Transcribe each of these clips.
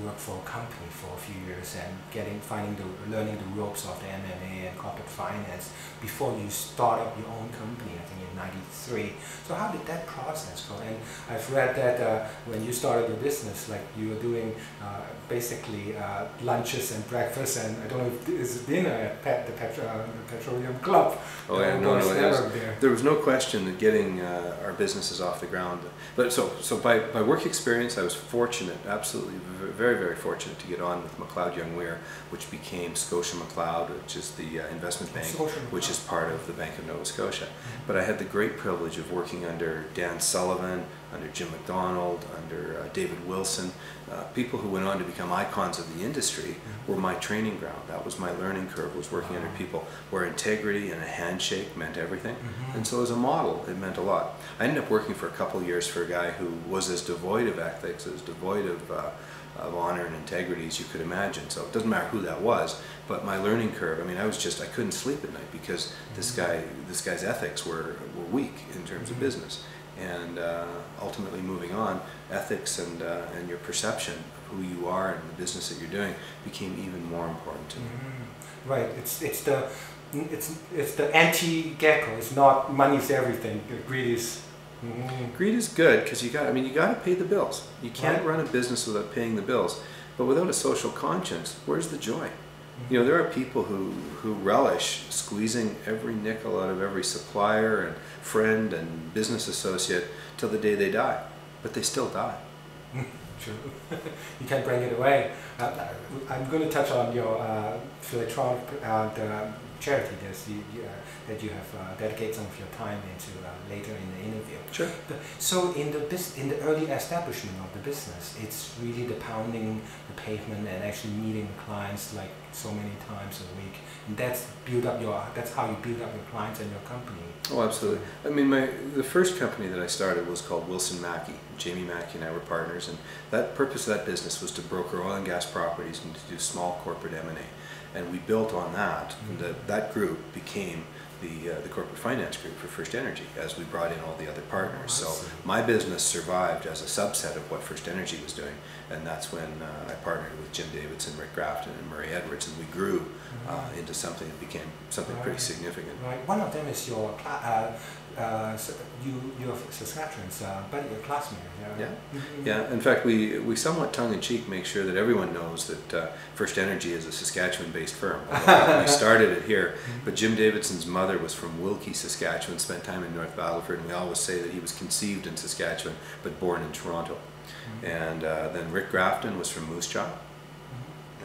work for a company for a few years and learning the ropes of the MMA and corporate finance before you start up your own company, I think in '93. So how did that process go? And I've read that when you started your business, like you were doing basically lunches and breakfast, and I don't know if it's dinner at the Petroleum Club. Oh yeah, no, there was no question that getting our businesses off the ground. But so by work experience, I was fortunate, absolutely very, very fortunate to get on with McLeod Young Weir, which became Scotia McLeod, which is the investment bank, which is part of the Bank of Nova Scotia. But I had the great privilege of working under Dan Sullivan, under Jim McDonald, under David Wilson, people who went on to become icons of the industry were my training ground. That was my learning curve, was working under people where integrity and a handshake meant everything. And so as a model, it meant a lot. I ended up working for a couple of years for a guy who was as devoid of ethics, as devoid of honor and integrity as you could imagine. So it doesn't matter who that was, but my learning curve, I mean, I couldn't sleep at night because this guy's ethics were weak in terms of business. And ultimately moving on, ethics and your perception of who you are and the business that you're doing became even more important to me. Right, it's the anti-gecko. It's not money's everything. Greed is. Greed is good because you got to pay the bills. You can't run a business without paying the bills. But without a social conscience, where's the joy? You know, there are people who relish squeezing every nickel out of every supplier and friend and business associate till the day they die, but they still die. True. You can't bring it away. I'm going to touch on your philanthropic charity that you have dedicated some of your time into later in the interview. Sure. So in the early establishment of the business, it's really the pounding the pavement and actually meeting the clients like so many times a week, and that's how you build up your clients and your company. Oh, absolutely. I mean, the first company that I started was called Wilson Mackey. Jamie Mackey and I were partners, and that purpose of that business was to broker oil and gas properties and to do small corporate M&A. And we built on that, and that group became the corporate finance group for FirstEnergy as we brought in all the other partners. So my business survived as a subset of what FirstEnergy was doing, and that's when I partnered with Jim Davidson, Rick Grafton, and Murray Edwards, and we grew into something that became something pretty significant. Right. One of them is your Saskatchewan's buddy, your classmate. Yeah. In fact, we somewhat tongue-in-cheek make sure that everyone knows that FirstEnergy is a Saskatchewan-based firm. We started it here, but Jim Davidson's mother was from Wilkie, Saskatchewan, spent time in North Battleford, and we always say that he was conceived in Saskatchewan but born in Toronto. And then Rick Grafton was from Moose Jaw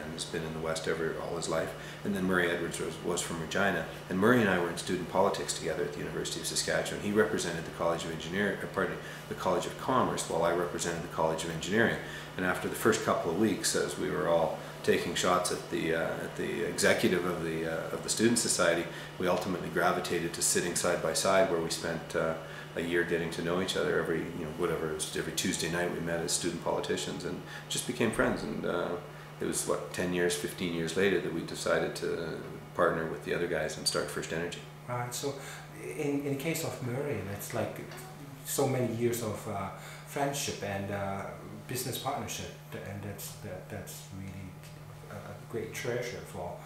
and has been in the West all his life. And then Murray Edwards was from Regina. And Murray and I were in student politics together at the University of Saskatchewan. He represented the College of the College of Commerce, while I represented the College of Engineering. And after the first couple of weeks, as we were all taking shots at the executive of the Student Society, we ultimately gravitated to sitting side by side, where we spent a year getting to know each other. Every every Tuesday night we met as student politicians and just became friends. And it was 10 years, 15 years later that we decided to partner with the other guys and start FirstEnergy. Right. So in the case of Murray, that's like so many years of friendship and business partnership, and that's really a great treasure for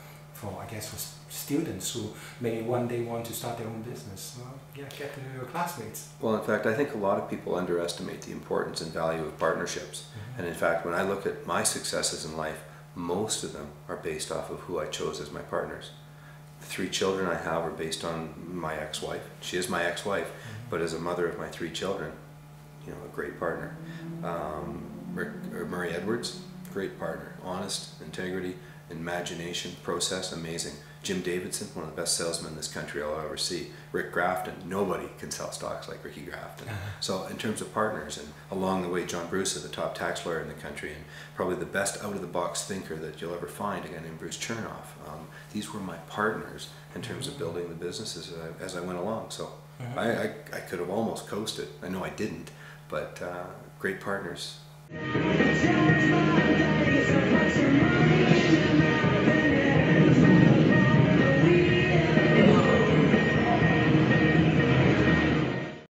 I guess for students who maybe one day want to start their own business. Well, yeah, get to know your classmates. Well, in fact, I think a lot of people underestimate the importance and value of partnerships. And in fact, when I look at my successes in life, most of them are based off of who I chose as my partners. The 3 children I have are based on my ex-wife. She is my ex-wife, but as a mother of my 3 children, you know, a great partner. Murray Edwards, great partner, honest, integrity, imagination, process, amazing. Jim Davidson, one of the best salesmen in this country I'll ever see. Rick Grafton, nobody can sell stocks like Ricky Grafton. So in terms of partners, and along the way, John Bruce is the top tax lawyer in the country, and probably the best out-of-the-box thinker that you'll ever find, a guy named Bruce Chernoff. These were my partners in terms of building the businesses as I went along. So I could have almost coasted. I know I didn't, but great partners.